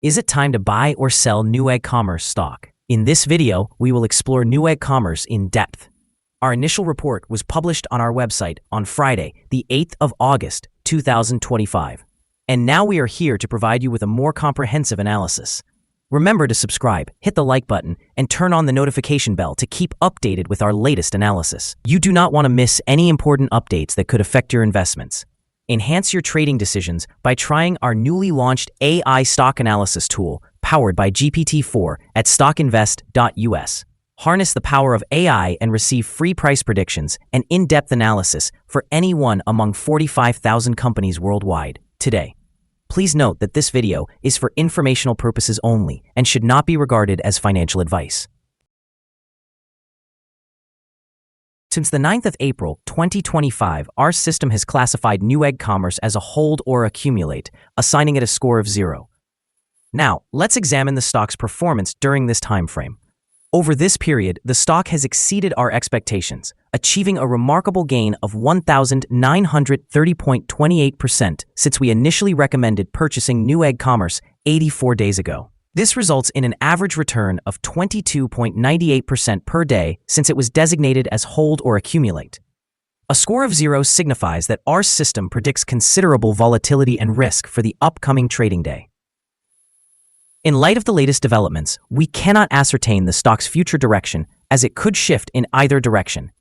Is it time to buy or sell Newegg Commerce stock? In this video, we will explore Newegg Commerce in depth. Our initial report was published on our website on Friday, the 8th of August, 2025. And now we are here to provide you with a more comprehensive analysis. Remember to subscribe, hit the like button, and turn on the notification bell to keep updated with our latest analysis. You do not want to miss any important updates that could affect your investments. Enhance your trading decisions by trying our newly launched AI stock analysis tool powered by GPT-4 at StockInvest.us. Harness the power of AI and receive free price predictions and in-depth analysis for any one among 45,000 companies worldwide today. Please note that this video is for informational purposes only and should not be regarded as financial advice. Since the 9th of April, 2025, our system has classified Newegg Commerce as a hold or accumulate, assigning it a score of 0. Now, let's examine the stock's performance during this time frame. Over this period, the stock has exceeded our expectations, achieving a remarkable gain of 1,930.28% since we initially recommended purchasing Newegg Commerce 84 days ago. This results in an average return of 22.98% per day since it was designated as hold or accumulate. A score of 0 signifies that our system predicts considerable volatility and risk for the upcoming trading day. In light of the latest developments, we cannot ascertain the stock's future direction as it could shift in either direction.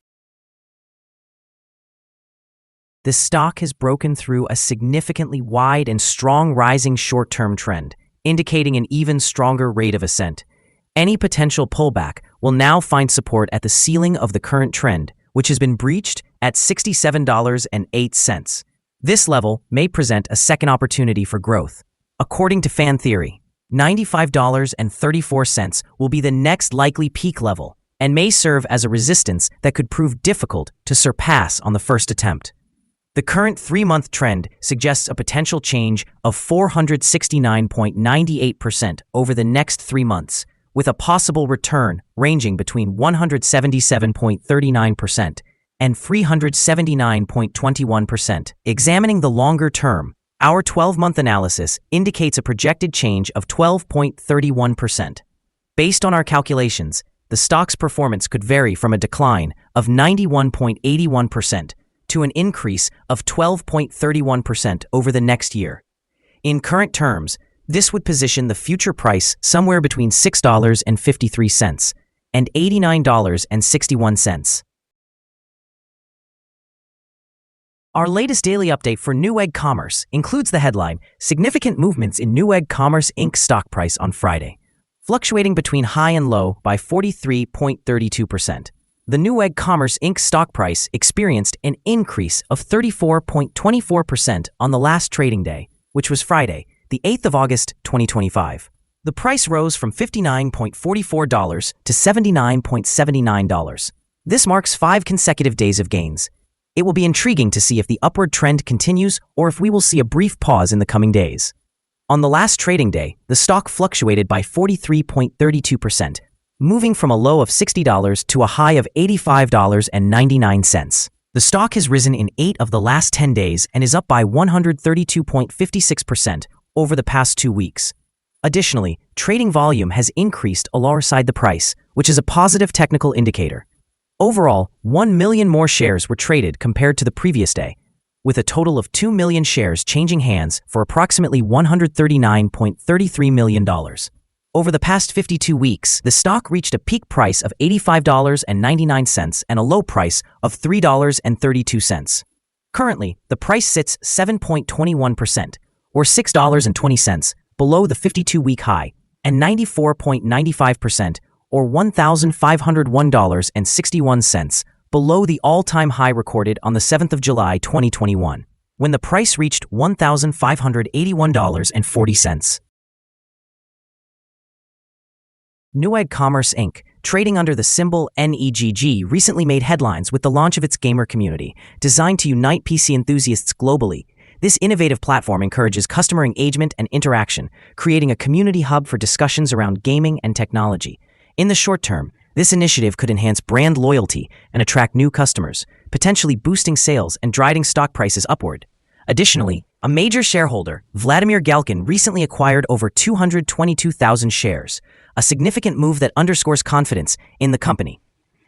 The stock has broken through a significantly wide and strong rising short-term trend, indicating an even stronger rate of ascent. Any potential pullback will now find support at the ceiling of the current trend, which has been breached at $67.08. This level may present a second opportunity for growth. According to fan theory, $95.34 will be the next likely peak level and may serve as a resistance that could prove difficult to surpass on the first attempt. The current 3-month trend suggests a potential change of 469.98% over the next 3 months, with a possible return ranging between 177.39% and 379.21%. Examining the longer term, our 12-month analysis indicates a projected change of 12.31%. Based on our calculations, the stock's performance could vary from a decline of 91.81% to an increase of 12.31% over the next year. In current terms, this would position the future price somewhere between $6.53 and $89.61. Our latest daily update for Newegg Commerce includes the headline, Significant Movements in Newegg Commerce Inc. Stock Price on Friday, fluctuating between high and low by 43.32%. The Newegg Commerce Inc. stock price experienced an increase of 34.24% on the last trading day, which was Friday, the 8th of August, 2025. The price rose from $59.44 to $79.79. This marks 5 consecutive days of gains. It will be intriguing to see if the upward trend continues or if we will see a brief pause in the coming days. On the last trading day, the stock fluctuated by 43.32%, moving from a low of $60 to a high of $85.99. The stock has risen in 8 of the last 10 days and is up by 132.56% over the past 2 weeks. Additionally, trading volume has increased alongside the price, which is a positive technical indicator. Overall, 1 million more shares were traded compared to the previous day, with a total of 2 million shares changing hands for approximately $139.33 million. Over the past 52 weeks, the stock reached a peak price of $85.99 and a low price of $3.32. Currently, the price sits 7.21%, or $6.20, below the 52-week high, and 94.95%, or $1,501.61, below the all-time high recorded on the 7th of July 2021, when the price reached $1,581.40. Newegg Commerce Inc., trading under the symbol NEGG, recently made headlines with the launch of its gamer community, designed to unite PC enthusiasts globally. This innovative platform encourages customer engagement and interaction, creating a community hub for discussions around gaming and technology. In the short term, this initiative could enhance brand loyalty and attract new customers, potentially boosting sales and driving stock prices upward. Additionally, A major shareholder, Vladimir Galkin, recently acquired over 222,000 shares, a significant move that underscores confidence in the company.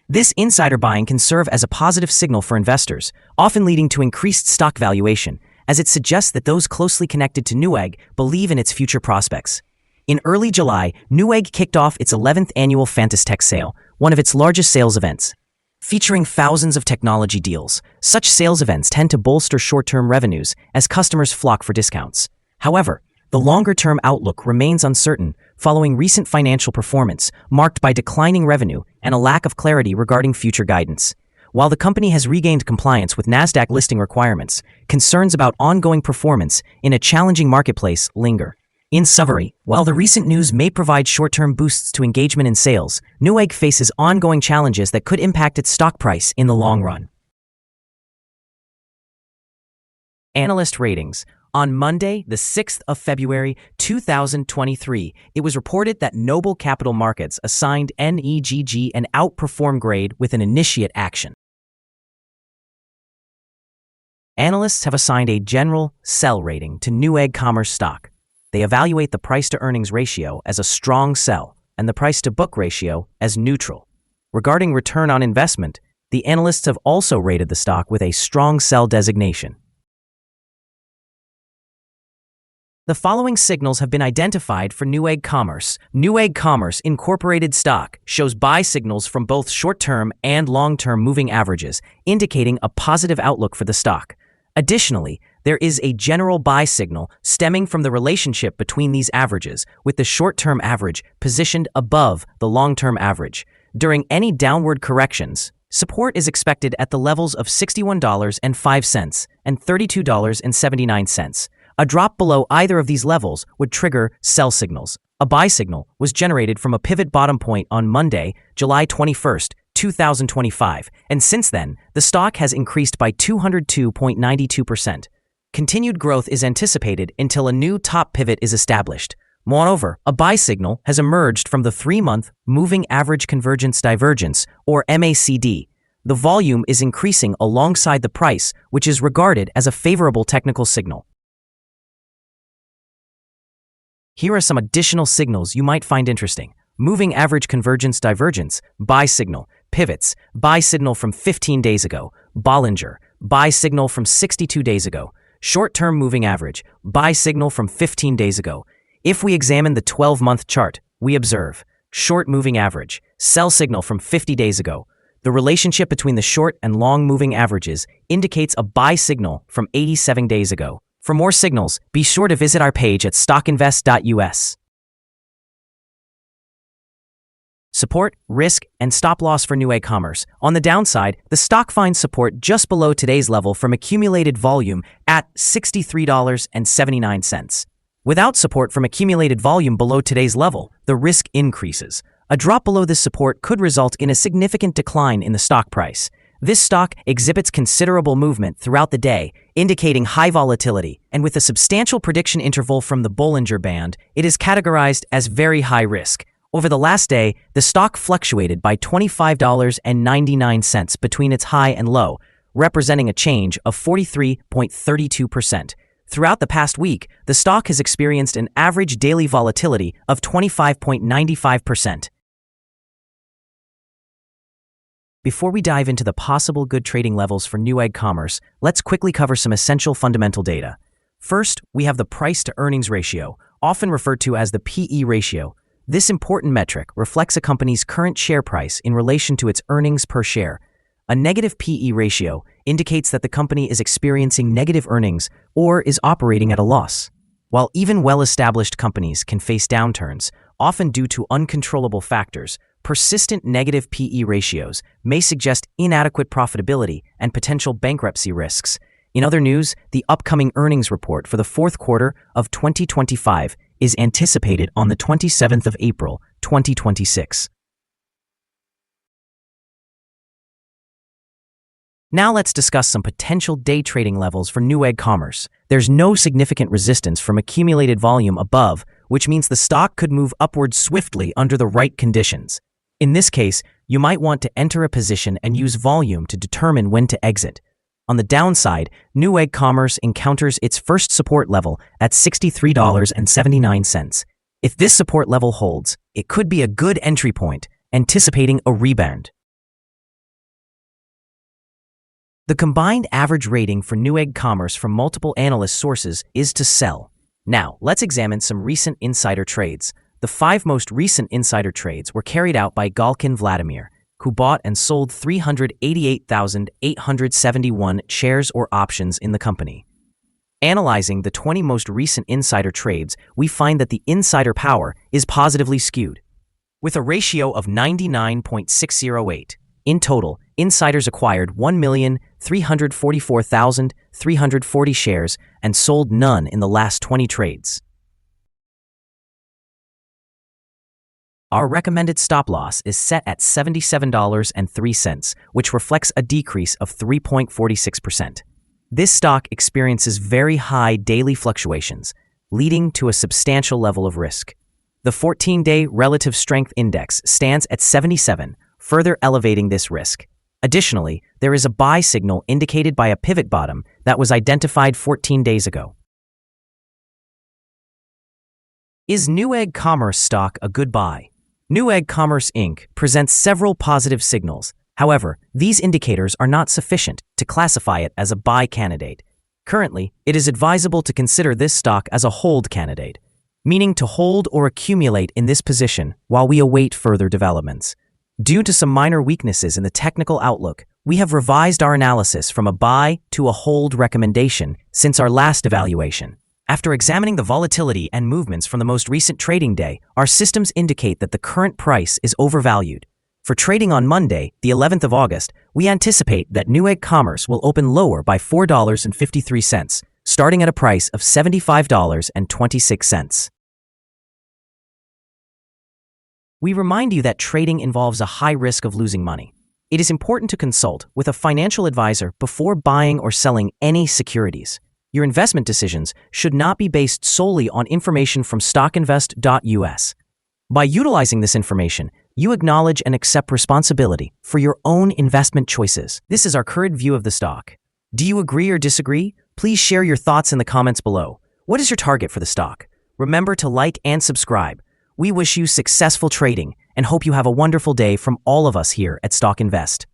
This insider buying can serve as a positive signal for investors, often leading to increased stock valuation, as it suggests that those closely connected to Newegg believe in its future prospects. In early July, Newegg kicked off its 11th annual Fantastech sale, one of its largest sales events. Featuring thousands of technology deals, such sales events tend to bolster short-term revenues as customers flock for discounts. However, the longer-term outlook remains uncertain following recent financial performance marked by declining revenue and a lack of clarity regarding future guidance. While the company has regained compliance with NASDAQ listing requirements, concerns about ongoing performance in a challenging marketplace linger. In summary, while the recent news may provide short-term boosts to engagement in sales, Newegg faces ongoing challenges that could impact its stock price in the long run. Analyst ratings. On Monday, the 6th of February, 2023, it was reported that Noble Capital Markets assigned NEGG an outperform grade with an initiate action. Analysts have assigned a general sell rating to Newegg Commerce stock. They evaluate the price-to-earnings ratio as a strong sell and the price-to-book ratio as neutral. Regarding return on investment, the analysts have also rated the stock with a strong sell designation. The following signals have been identified for Newegg Commerce. Newegg Commerce Incorporated stock shows buy signals from both short-term and long-term moving averages, indicating a positive outlook for the stock. Additionally, there is a general buy signal stemming from the relationship between these averages, with the short-term average positioned above the long-term average. During any downward corrections, support is expected at the levels of $61.05 and $32.79. A drop below either of these levels would trigger sell signals. A buy signal was generated from a pivot bottom point on Monday, July 21st, 2025, and since then, the stock has increased by 202.92%. Continued growth is anticipated until a new top pivot is established. Moreover, a buy signal has emerged from the 3-month Moving Average Convergence Divergence, or MACD. The volume is increasing alongside the price, which is regarded as a favorable technical signal. Here are some additional signals you might find interesting. Moving Average Convergence Divergence, buy signal. Pivots, buy signal from 15 days ago. Bollinger, buy signal from 62 days ago. Short-term moving average, buy signal from 15 days ago. If we examine the 12-month chart, we observe short moving average, sell signal from 50 days ago. The relationship between the short and long moving averages indicates a buy signal from 87 days ago. For more signals, be sure to visit our page at StockInvest.us. Support, risk, and stop loss for Newegg Commerce. On the downside, the stock finds support just below today's level from accumulated volume at $63.79. Without support from accumulated volume below today's level, the risk increases. A drop below this support could result in a significant decline in the stock price. This stock exhibits considerable movement throughout the day, indicating high volatility, and with a substantial prediction interval from the Bollinger Band, it is categorized as very high risk. Over the last day, the stock fluctuated by $25.99 between its high and low, representing a change of 43.32%. Throughout the past week, the stock has experienced an average daily volatility of 25.95%. Before we dive into the possible good trading levels for Newegg Commerce, let's quickly cover some essential fundamental data. First, we have the price-to-earnings ratio, often referred to as the PE ratio. This important metric reflects a company's current share price in relation to its earnings per share. A negative PE ratio indicates that the company is experiencing negative earnings or is operating at a loss. While even well-established companies can face downturns, often due to uncontrollable factors, persistent negative PE ratios may suggest inadequate profitability and potential bankruptcy risks. In other news, the upcoming earnings report for the fourth quarter of 2025 is anticipated on the 27th of April, 2026. Now let's discuss some potential day trading levels for Newegg Commerce. There's no significant resistance from accumulated volume above, which means the stock could move upward swiftly under the right conditions. In this case, you might want to enter a position and use volume to determine when to exit. On the downside, Newegg Commerce encounters its first support level at $63.79. If this support level holds, it could be a good entry point, anticipating a rebound. The combined average rating for Newegg Commerce from multiple analyst sources is to sell. Now, let's examine some recent insider trades. The 5 most recent insider trades were carried out by Galkin Vladimir, who bought and sold 388,871 shares or options in the company. Analyzing the 20 most recent insider trades, we find that the insider power is positively skewed. With a ratio of 99.608, in total, insiders acquired 1,344,340 shares and sold none in the last 20 trades. Our recommended stop loss is set at $77.03, which reflects a decrease of 3.46%. This stock experiences very high daily fluctuations, leading to a substantial level of risk. The 14-day relative strength index stands at 77, further elevating this risk. Additionally, there is a buy signal indicated by a pivot bottom that was identified 14 days ago. Is Newegg Commerce stock a good buy? Newegg Commerce Inc. presents several positive signals. However, these indicators are not sufficient to classify it as a buy candidate. Currently, it is advisable to consider this stock as a hold candidate, meaning to hold or accumulate in this position while we await further developments. Due to some minor weaknesses in the technical outlook, we have revised our analysis from a buy to a hold recommendation since our last evaluation. After examining the volatility and movements from the most recent trading day, our systems indicate that the current price is overvalued. For trading on Monday, the 11th of August, we anticipate that Newegg Commerce will open lower by $4.53, starting at a price of $75.26. We remind you that trading involves a high risk of losing money. It is important to consult with a financial advisor before buying or selling any securities. Your investment decisions should not be based solely on information from StockInvest.us. By utilizing this information, you acknowledge and accept responsibility for your own investment choices. This is our current view of the stock. Do you agree or disagree? Please share your thoughts in the comments below. What is your target for the stock? Remember to like and subscribe. We wish you successful trading and hope you have a wonderful day from all of us here at Stock Invest.